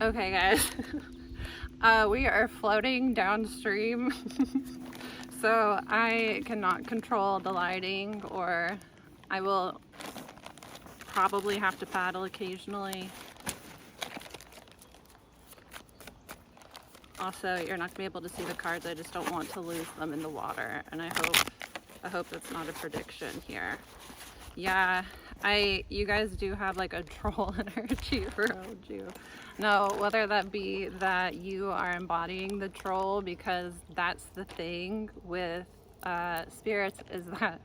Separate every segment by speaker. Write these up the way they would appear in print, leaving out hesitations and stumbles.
Speaker 1: Okay, guys. We are floating downstream, so I cannot control the lighting, or I will probably have to paddle occasionally. Also, you're not gonna be able to see the cards. I just don't want to lose them in the water, and I hope that's not a prediction here. Yeah, you guys do have like a troll energy around you. No, whether that be that you are embodying the troll, because that's the thing with spirits, is that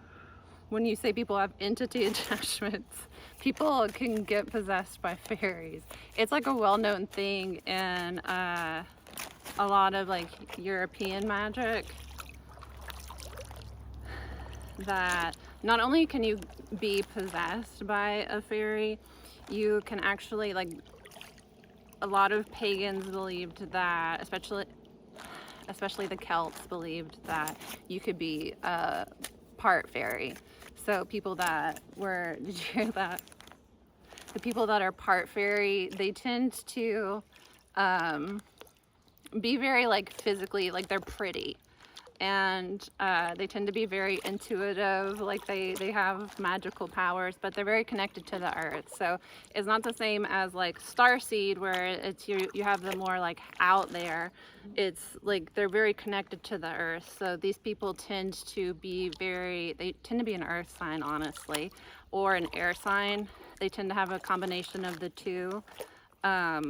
Speaker 1: when you say people have entity attachments, people can get possessed by fairies. It's like a well-known thing in a lot of like European magic, that not only can you be possessed by a fairy, you can actually, like, a lot of pagans believed that, especially the Celts believed that you could be a part fairy. So people that were, did you hear that? The people that are part fairy, they tend to be very like physically, like they're pretty, and they tend to be very intuitive, like they have magical powers, but they're very connected to the earth. So it's not the same as like starseed, where it's you have them more like out there. It's like they're very connected to the earth. So these people tend to be an earth sign, honestly, or an air sign. They tend to have a combination of the two. Yeah.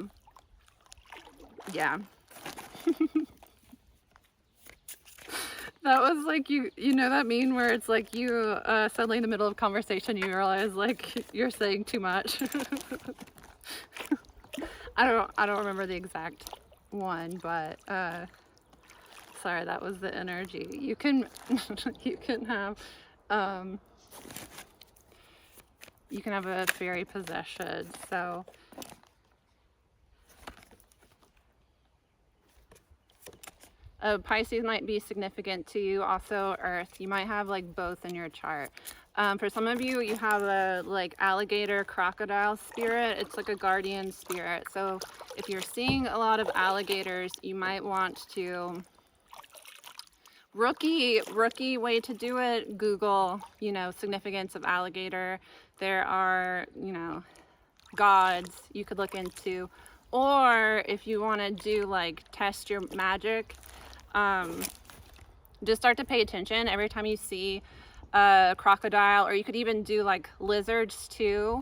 Speaker 1: That was like, you know that meme where it's like you suddenly in the middle of conversation you realize like you're saying too much. I don't remember the exact one, but sorry, that was the energy. You can you can have a fairy possession. So Pisces might be significant to you. Also Earth, you might have like both in your chart. For some of you, you have a like alligator crocodile spirit. It's like a guardian spirit. So if you're seeing a lot of alligators, you might want to, rookie way to do it, Google, significance of alligator. There are, gods you could look into. Or if you want to do like test your magic, just start to pay attention every time you see a crocodile, or you could even do like lizards too,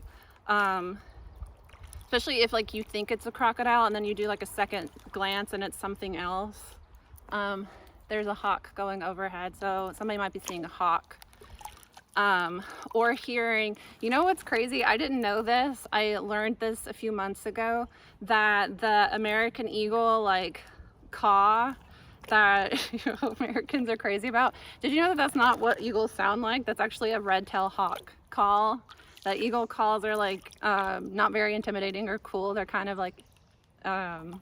Speaker 1: especially if like you think it's a crocodile and then you do like a second glance and it's something else. There's a hawk going overhead, so somebody might be seeing a hawk. Or hearing, what's crazy? I didn't know this. I learned this a few months ago, that the American eagle like caw that Americans are crazy about. Did you know that that's not what eagles sound like? That's actually a red-tailed hawk call. The eagle calls are like not very intimidating or cool. They're kind of like I don't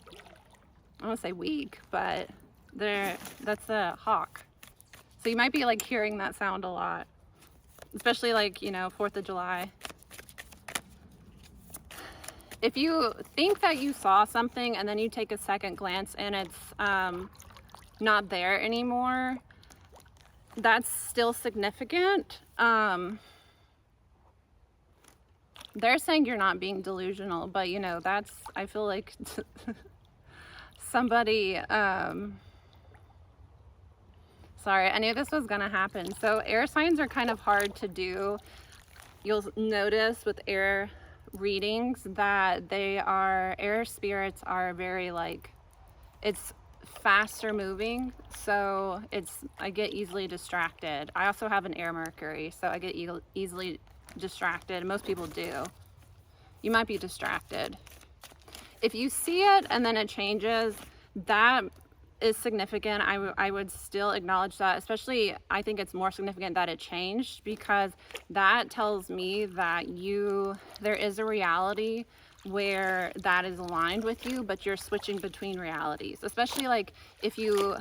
Speaker 1: want to say weak, but that's a hawk. So you might be like hearing that sound a lot, especially like 4th of July. If you think that you saw something and then you take a second glance and it's not there anymore, that's still significant. They're saying you're not being delusional, but that's, I feel like somebody, sorry, I knew this was gonna happen. So air signs are kind of hard to do. You'll notice with air readings that air spirits are very like, it's faster moving, so I get easily distracted. I also have an air Mercury, so I get easily distracted. Most people do. You might be distracted. If you see it and then it changes, that is significant. I would still acknowledge that. Especially, I think it's more significant that it changed, because that tells me that there is a reality where that is aligned with you, but you're switching between realities. Especially like if you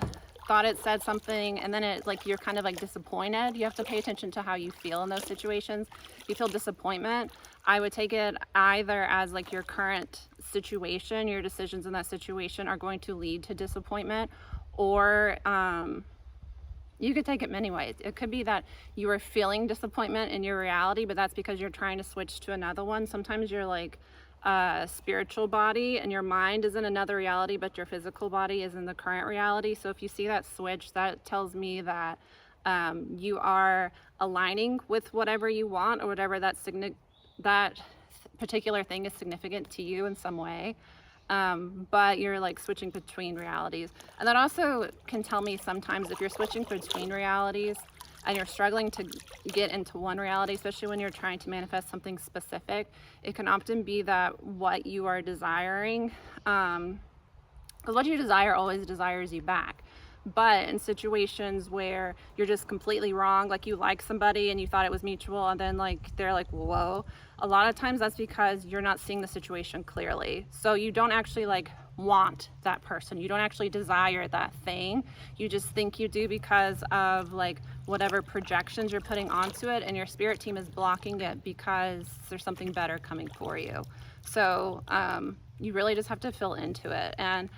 Speaker 1: thought it said something and then it like you're kind of like disappointed. You have to pay attention to how you feel in those situations. If you feel disappointment, I would take it either as like your current situation, your decisions in that situation are going to lead to disappointment, or you could take it many ways. It could be that you are feeling disappointment in your reality, but that's because you're trying to switch to another one. Sometimes you're like spiritual body and your mind is in another reality, but your physical body is in the current reality. So if you see that switch, that tells me that you are aligning with whatever you want, or whatever that particular thing is significant to you in some way. But you're like switching between realities. And that also can tell me sometimes if you're switching between realities and you're struggling to get into one reality, especially when you're trying to manifest something specific, it can often be that what you are desiring, because what you desire always desires you back. But in situations where you're just completely wrong, like you like somebody and you thought it was mutual, and then like they're like, whoa, a lot of times that's because you're not seeing the situation clearly. So you don't actually like want that person, you don't actually desire that thing, you just think you do because of like whatever projections you're putting onto it, and your spirit team is blocking it because there's something better coming for you. So you really just have to feel into it. And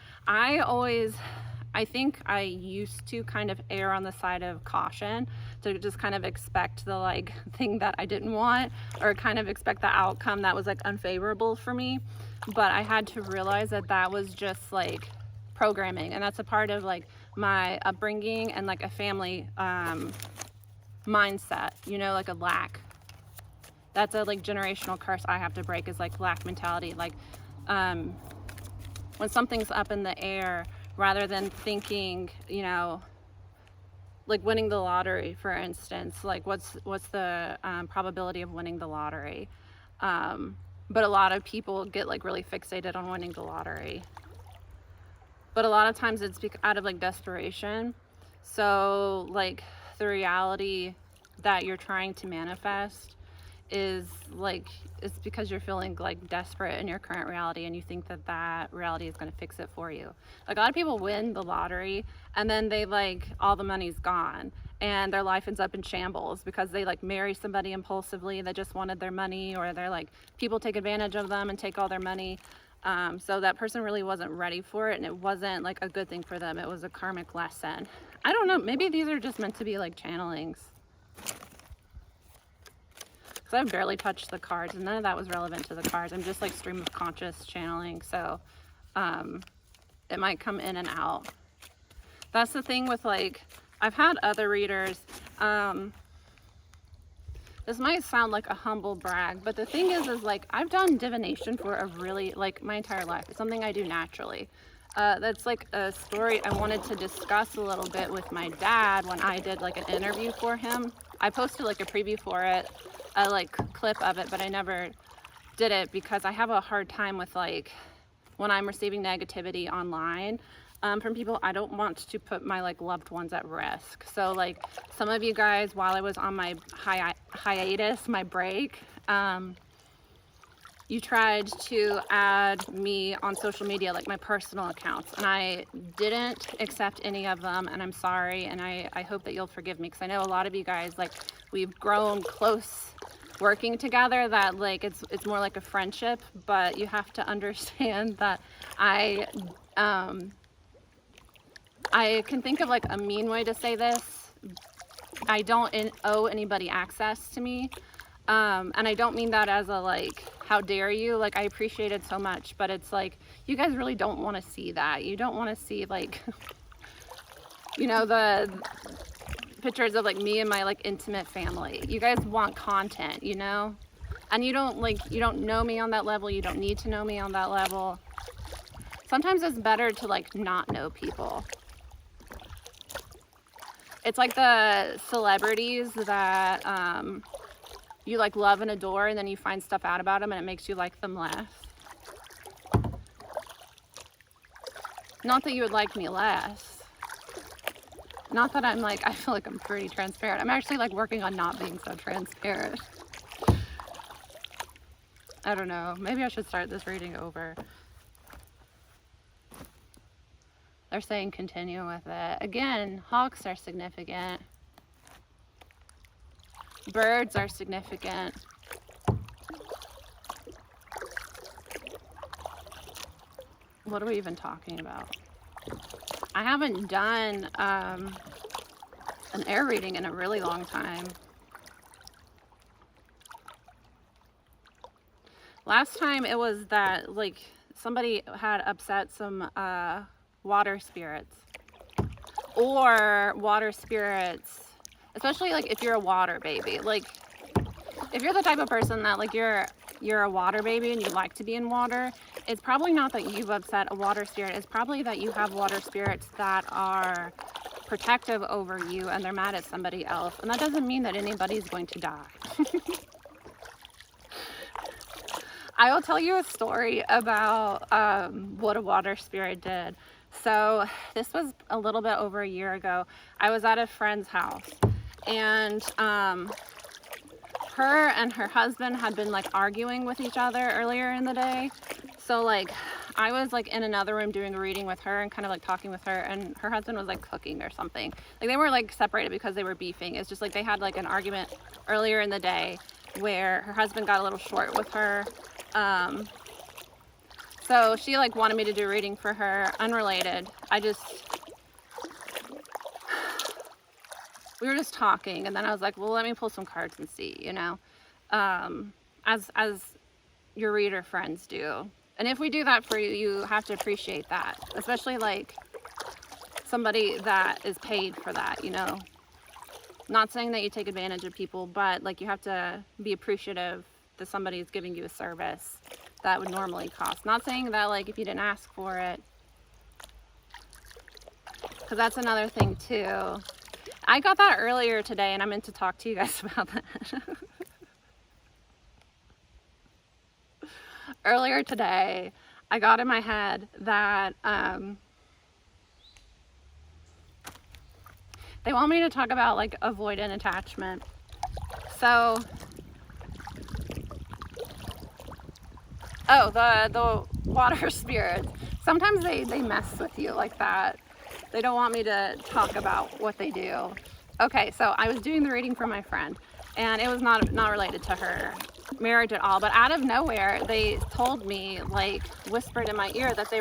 Speaker 1: I think I used to kind of err on the side of caution, to just kind of expect the like thing that I didn't want, or kind of expect the outcome that was like unfavorable for me. But I had to realize that that was just like programming, and that's a part of like my upbringing and like a family mindset, you know, like a lack. That's a like generational curse I have to break, is like lack mentality. Like when something's up in the air, rather than thinking, you know, like winning the lottery, for instance, like what's the probability of winning the lottery? But a lot of people get like really fixated on winning the lottery. But a lot of times it's out of like desperation. So like the reality that you're trying to manifest is like, it's because you're feeling like desperate in your current reality, and you think that that reality is going to fix it for you. Like a lot of people win the lottery and then they like, all the money's gone and their life ends up in shambles because they like marry somebody impulsively that just wanted their money, or they're like, people take advantage of them and take all their money. So that person really wasn't ready for it, and it wasn't like a good thing for them. It was a karmic lesson. I don't know, maybe these are just meant to be like channelings. I've barely touched the cards, and none of that was relevant to the cards. I'm just like stream of conscious channeling, so it might come in and out. That's the thing with like, I've had other readers, this might sound like a humble brag, but the thing is like, I've done divination for a really, like my entire life. It's something I do naturally. That's like a story I wanted to discuss a little bit with my dad when I did like an interview for him. I posted like a preview for it, a like clip of it, but I never did it because I have a hard time with like when I'm receiving negativity online from people. I don't want to put my like loved ones at risk. So like some of you guys, while I was on my hiatus, my break, you tried to add me on social media, like my personal accounts, and I didn't accept any of them, and I'm sorry, and I hope that you'll forgive me, because I know a lot of you guys, like, we've grown close working together, that like it's more like a friendship, but you have to understand that I can think of like a mean way to say this. I don't owe anybody access to me. And I don't mean that as a like, how dare you, like I appreciate it so much, but it's like, you guys really don't want to see that. You don't want to see like, you know, the pictures of like me and my like intimate family. You guys want content, you know, and you don't know me on that level. You don't need to know me on that level. Sometimes it's better to like not know people. It's like the celebrities that you like love and adore, and then you find stuff out about them and it makes you like them less. Not that you would like me less. Not that I'm like, I feel like I'm pretty transparent. I'm actually like working on not being so transparent. I don't know. Maybe I should start this reading over. They're saying continue with it. Again, hawks are significant. Birds are significant. what are we even talking about? I haven't done an air reading in a really long time. Last time it was that like somebody had upset some water spirits, or water spirits, especially like if you're a water baby. Like if you're the type of person that like you're a water baby and you like to be in water, it's probably not that you've upset a water spirit. It's probably that you have water spirits that are protective over you and they're mad at somebody else. And that doesn't mean that anybody's going to die. I will tell you a story about what a water spirit did. So this was a little bit over a year ago. I was at a friend's house, and her and her husband had been like arguing with each other earlier in the day. So like I was like in another room doing a reading with her and kind of like talking with her, and her husband was like cooking or something. Like they were like separated because they were beefing. It's just like they had like an argument earlier in the day where her husband got a little short with her. So she like wanted me to do a reading for her, unrelated. We were just talking, and then I was like, well, let me pull some cards and see, you know, as your reader friends do. And if we do that for you, you have to appreciate that, especially like somebody that is paid for that, you know. Not saying that you take advantage of people, but like you have to be appreciative that somebody is giving you a service that would normally cost. Not saying that like if you didn't ask for it, because that's another thing too. I got that earlier today, and I meant to talk to you guys about that. Earlier today, I got in my head that they want me to talk about like avoidant attachment. So, the water spirits, sometimes they mess with you like that. They don't want me to talk about what they do. Okay, so I was doing the reading for my friend, and it was not related to her marriage at all, but out of nowhere they told me, like whispered in my ear, that the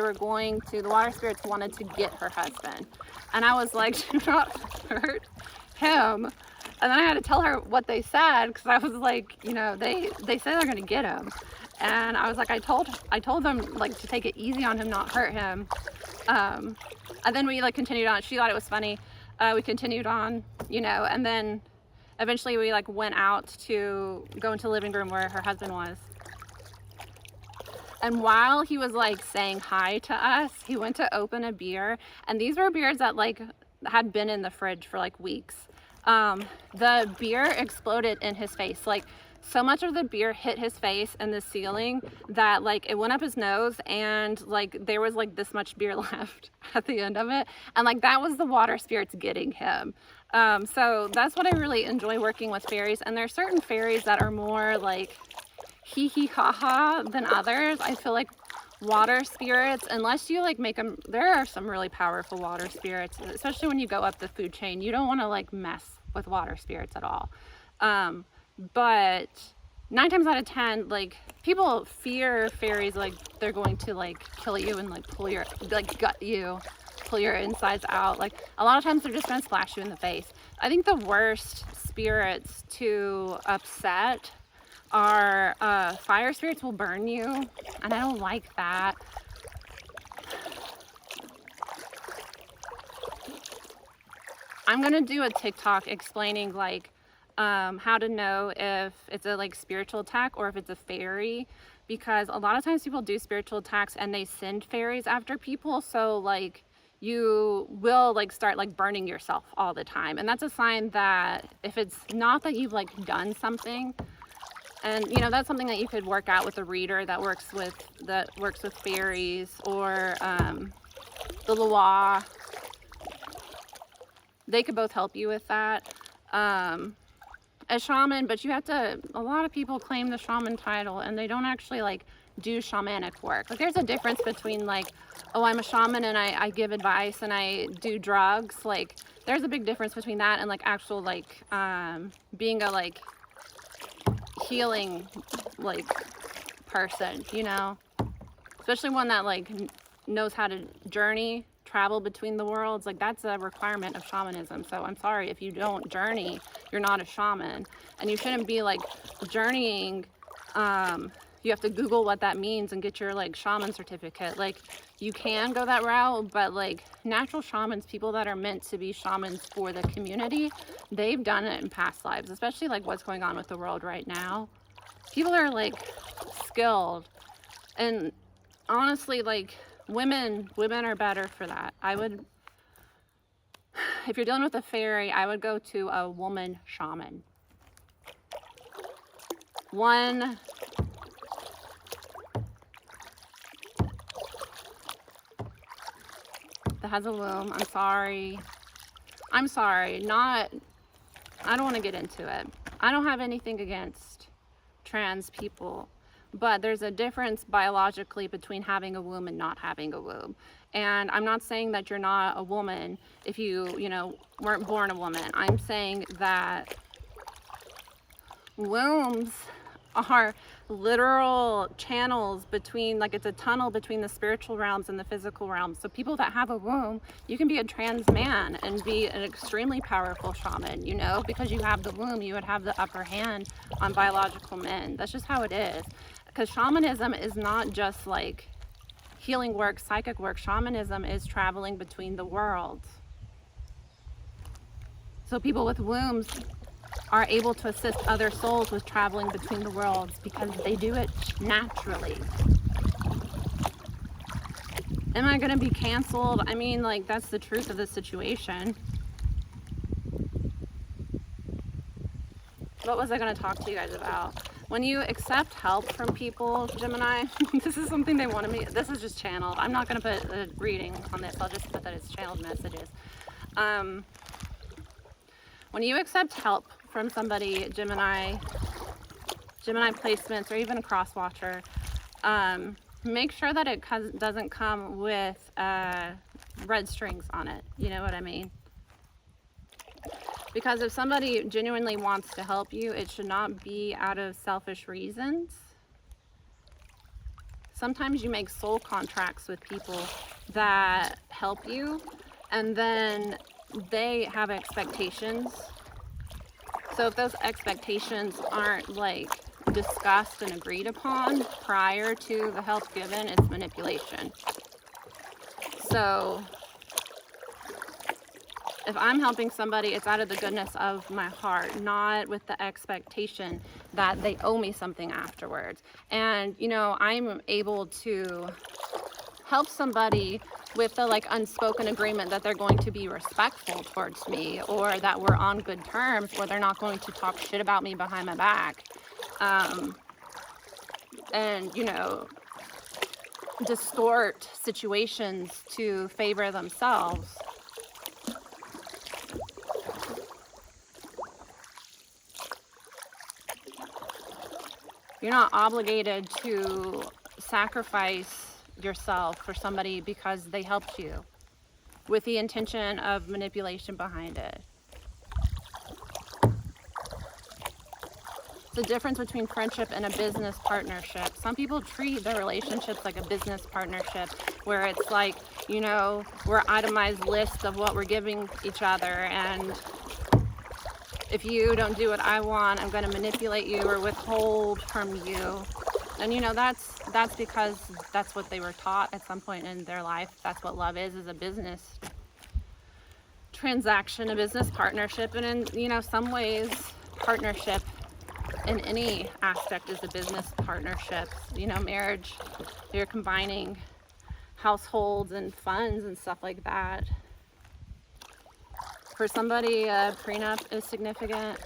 Speaker 1: water spirits wanted to get her husband. And I was like, do not hurt him. And then I had to tell her what they said, because I was like, you know, they say they're gonna get him. And I was like, I told them like to take it easy on him, not hurt him. And then we like continued on. She thought it was funny. We continued on, you know, and then eventually we like went out to go into the living room where her husband was. And while he was like saying hi to us, he went to open a beer, and these were beers that like had been in the fridge for like weeks. The beer exploded in his face. Like so much of the beer hit his face and the ceiling that like it went up his nose, and like there was like this much beer left at the end of it. And like that was the water spirits getting him. So that's what I really enjoy working with fairies. And there are certain fairies that are more like hee hee ha ha than others. I feel like water spirits, unless you like make them, there are some really powerful water spirits, especially when you go up the food chain. You don't want to like mess with water spirits at all. But 9 times out of 10, like people fear fairies, like they're going to like kill you and like pull your, like gut you, pull your insides out. Like a lot of times they're just gonna splash you in the face. I think the worst spirits to upset are fire spirits. Will burn you, and I don't like that. I'm gonna do a TikTok explaining like how to know if it's a like spiritual attack or if it's a fairy, because a lot of times people do spiritual attacks and they send fairies after people. So like you will like start like burning yourself all the time, and that's a sign that if it's not that you've like done something. And you know, that's something that you could work out with a reader that works with fairies, or the Loa. They could both help you with that. A shaman, but you have to, a lot of people claim the shaman title and they don't actually like do shamanic work. Like there's a difference between like, oh, I'm a shaman and I give advice and I do drugs. Like there's a big difference between that and like actual like being a like healing like person, you know, especially one that like knows how to journey, travel between the worlds. Like, that's a requirement of shamanism. So I'm sorry, if you don't journey, you're not a shaman. And you shouldn't be like journeying. You have to Google what that means and get your like shaman certificate. Like, you can go that route, but like natural shamans, people that are meant to be shamans for the community, they've done it in past lives, especially like what's going on with the world right now. People are like skilled, and honestly, like women are better for that. I would, if you're dealing with a fairy, I would go to a woman shaman. One that has a womb. I'm sorry. I don't want to get into it. I don't have anything against trans people, but there's a difference biologically between having a womb and not having a womb. And I'm not saying that you're not a woman if you weren't born a woman. I'm saying that wombs are literal channels between, like, it's a tunnel between the spiritual realms and the physical realms. So people that have a womb, you can be a trans man and be an extremely powerful shaman, because you have the womb. You would have the upper hand on biological men. That's just how it is. Because shamanism is not just like healing work, psychic work. Shamanism is traveling between the worlds. So people with wombs are able to assist other souls with traveling between the worlds because they do it naturally. Am I gonna be canceled? I mean, like, that's the truth of the situation. What was I gonna talk to you guys about? When you accept help from people, Gemini, this is something they wanted me, this is just channeled. I'm not gonna put a reading on this, I'll just put that it's channeled messages. When you accept help from somebody, Gemini placements, or even a cross watcher, make sure that it doesn't come with red strings on it. You know what I mean? Because if somebody genuinely wants to help you, it should not be out of selfish reasons. Sometimes you make soul contracts with people that help you, and then they have expectations. So if those expectations aren't like discussed and agreed upon prior to the help given, it's manipulation. So if I'm helping somebody, it's out of the goodness of my heart, not with the expectation that they owe me something afterwards. And I'm able to help somebody with the like unspoken agreement that they're going to be respectful towards me, or that we're on good terms, or they're not going to talk shit about me behind my back, and distort situations to favor themselves. You're not obligated to sacrifice yourself for somebody because they helped you with the intention of manipulation behind it. The difference between friendship and a business partnership. Some people treat their relationships like a business partnership, where it's like, we're itemized lists of what we're giving each other, and if you don't do what I want, I'm going to manipulate you or withhold from you. And that's because that's what they were taught at some point in their life. That's what love is a business transaction, a business partnership. And in some ways, partnership in any aspect is a business partnership. Marriage, you're combining households and funds and stuff like that. For somebody, a prenup is significant.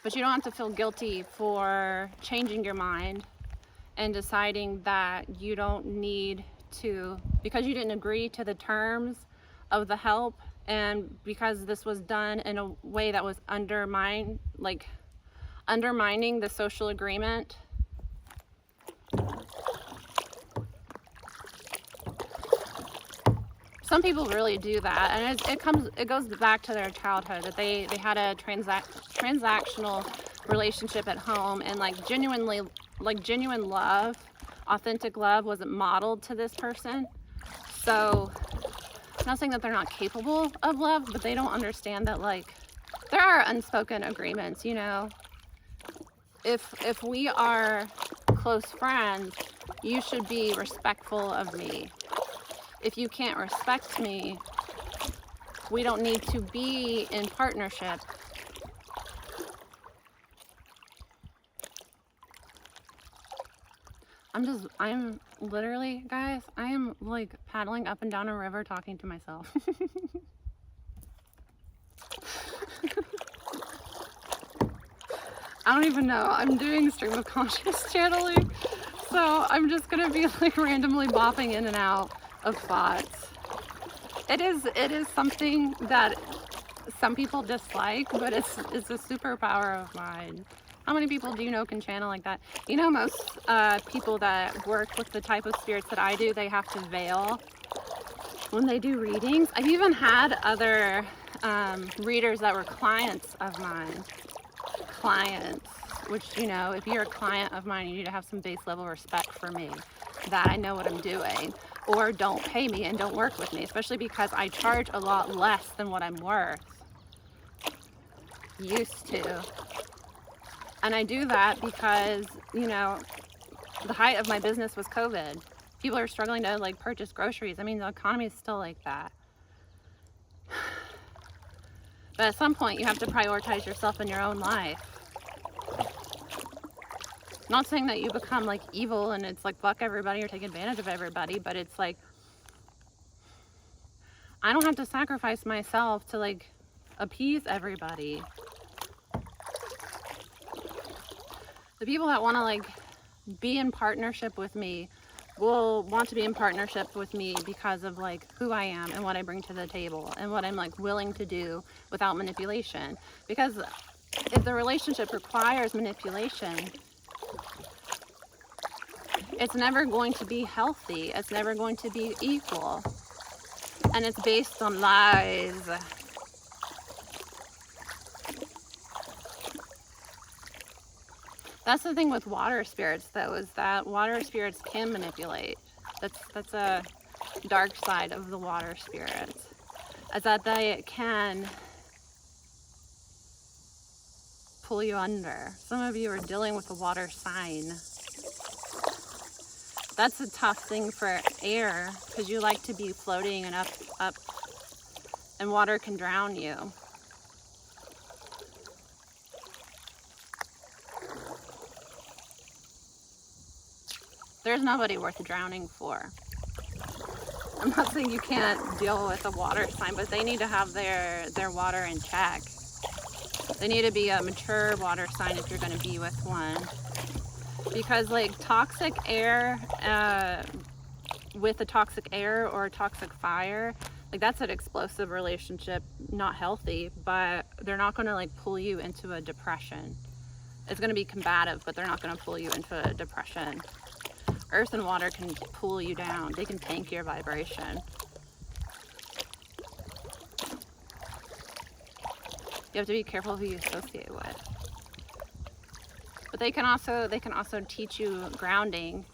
Speaker 1: But you don't have to feel guilty for changing your mind and deciding that you don't need to, because you didn't agree to the terms of the help, and because this was done in a way that was undermining the social agreement. some people really do that, and it goes back to their childhood, that they had a transactional relationship at home, and like genuine love, authentic love wasn't modeled to this person. So I'm not saying that they're not capable of love, but they don't understand that like there are unspoken agreements, you know. If we are close friends, you should be respectful of me. If you can't respect me, we don't need to be in partnership. I'm literally, guys, I am like paddling up and down a river talking to myself. I don't even know. I'm doing stream of conscious channeling, so I'm just gonna be like randomly bopping in and out of thoughts. It is something that some people dislike, but it's a superpower of mine. How many people do you know can channel like that? You know, most people that work with the type of spirits that I do, they have to veil when they do readings. I've even had other readers that were clients of mine. Clients, which, you know, if you're a client of mine, you need to have some base level respect for me, that I know what I'm doing, or don't pay me and don't work with me, especially because I charge a lot less than what I'm worth. Used to. And I do that because, you know, the height of my business was COVID. People are struggling to like purchase groceries. I mean, the economy is still like that. But at some point you have to prioritize yourself in your own life. Not saying that you become like evil and it's like fuck everybody or take advantage of everybody, but it's like I don't have to sacrifice myself to like appease everybody. The people that want to like be in partnership with me will want to be in partnership with me because of like who I am and what I bring to the table and what I'm like willing to do without manipulation. Because if the relationship requires manipulation, it's never going to be healthy. It's never going to be equal. And it's based on lies. That's the thing with water spirits, though, is that water spirits can manipulate. That's a dark side of the water spirits, is that they can pull you under. Some of you are dealing with a water sign. That's a tough thing for air, because you like to be floating and up, and water can drown you. There's nobody worth drowning for. I'm not saying you can't deal with a water sign, but they need to have their water in check. They need to be a mature water sign if you're going to be with one. Because like toxic air with a toxic air or toxic fire, like that's an explosive relationship, not healthy, but they're not going to like pull you into a depression. It's going to be combative, but they're not going to pull you into a depression. Earth and water can pull you down. They can tank your vibration. You have to be careful who you associate with. But they can also teach you grounding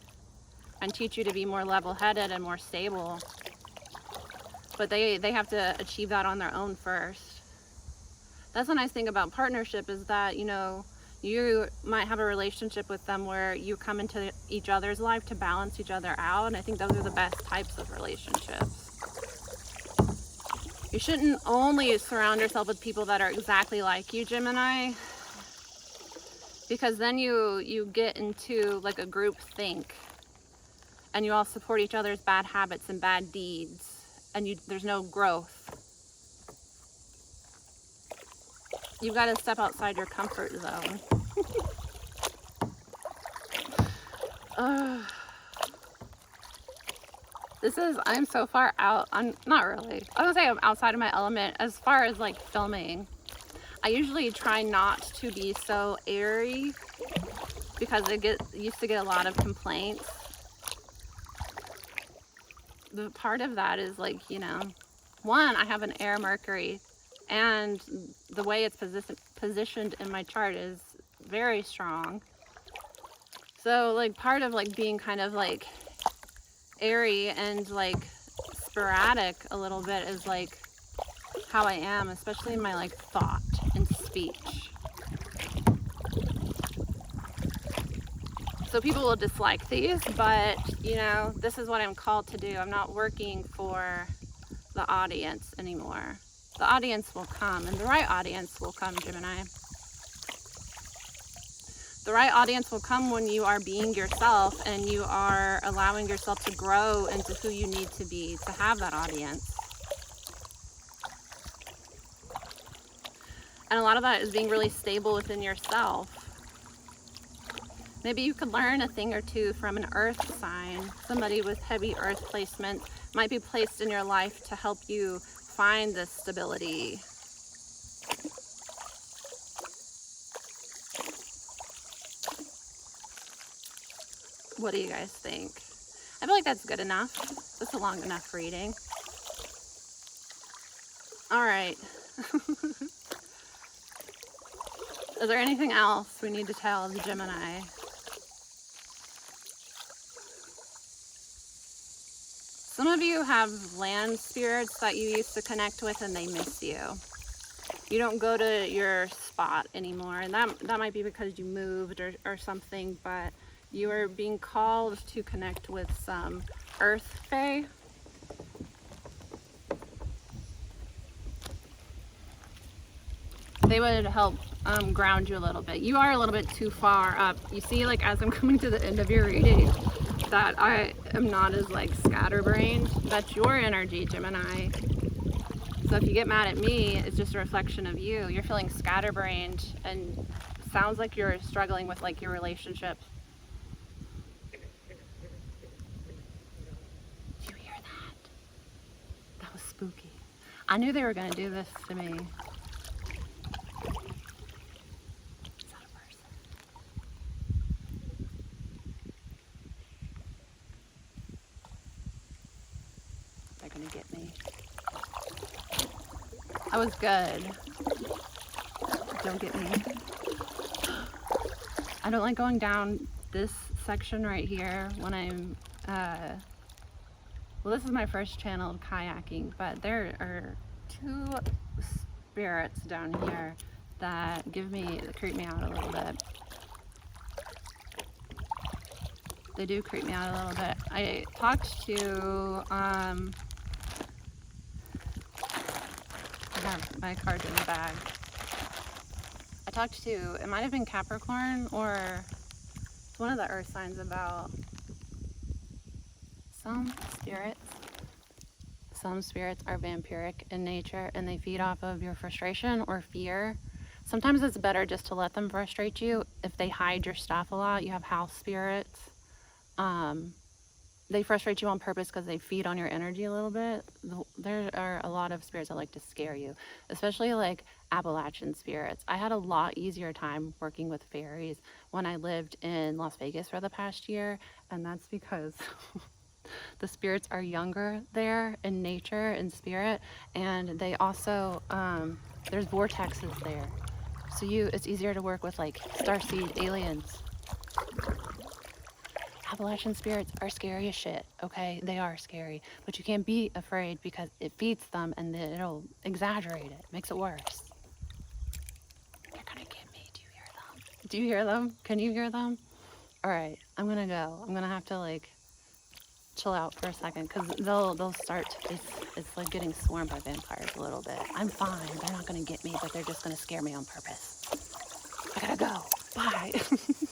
Speaker 1: and teach you to be more level-headed and more stable. But they have to achieve that on their own first. That's the nice thing about partnership, is that, you know, you might have a relationship with them where you come into each other's life to balance each other out, and I think those are the best types of relationships. You shouldn't only surround yourself with people that are exactly like you, Gemini, because then you get into like a group think, and you all support each other's bad habits and bad deeds, and there's no growth. You've got to step outside your comfort zone. I'm so far out. I'm not really. I would say I'm outside of my element as far as like filming. I usually try not to be so airy because used to get a lot of complaints. the part of that is like, you know, one, I have an air Mercury, and the way it's positioned in my chart is very strong. So like part of like being kind of like airy and like sporadic a little bit is like how I am, especially in my like thought and speech. So people will dislike these, but you know, this is what I'm called to do. I'm not working for the audience anymore. The audience will come, and the right audience will come, Gemini. The right audience will come when you are being yourself and you are allowing yourself to grow into who you need to be to have that audience. And a lot of that is being really stable within yourself. Maybe you could learn a thing or two from an earth sign. Somebody with heavy earth placement might be placed in your life to help you find this stability. What do you guys think? I feel like that's good enough. That's a long enough reading. All right. Is there anything else we need to tell the Gemini? Some of you have land spirits that you used to connect with and they miss you. You don't go to your spot anymore, and that might be because you moved or something, but you are being called to connect with some earth fae. They would help ground you a little bit. You are a little bit too far up. You see, like as I'm coming to the end of your reading, that I am not as like scatterbrained. That's your energy, Gemini. So if you get mad at me, it's just a reflection of you. You're feeling scatterbrained and sounds like you're struggling with like your relationship. Did you hear that? That was spooky. I knew they were going to do this to me. Gonna get me. I was good. Don't get me. I don't like going down this section right here when I'm well, this is my first channel of kayaking, but there are two spirits down here that creep me out a little bit. They do creep me out a little bit. I talked to I have my cards in the bag. I talked to, it might have been Capricorn or one of the earth signs about some spirits. Some spirits are vampiric in nature and they feed off of your frustration or fear. Sometimes it's better just to let them frustrate you. If they hide your stuff a lot, you have house spirits. They frustrate you on purpose because they feed on your energy a little bit. There are a lot of spirits that like to scare you, especially like Appalachian spirits. I had a lot easier time working with fairies when I lived in Las Vegas for the past year, and that's because the spirits are younger there in nature and spirit, and they also, there's vortexes there. So it's easier to work with like starseed aliens. Appalachian spirits are scary as shit, okay? They are scary, but you can't be afraid because it feeds them and then it'll exaggerate it, makes it worse. They're gonna get me. Do you hear them? Do you hear them? Can you hear them? All right, I'm gonna go. I'm gonna have to like chill out for a second because they'll start. It's like getting swarmed by vampires a little bit. I'm fine. They're not gonna get me, but they're just gonna scare me on purpose. I gotta go. Bye.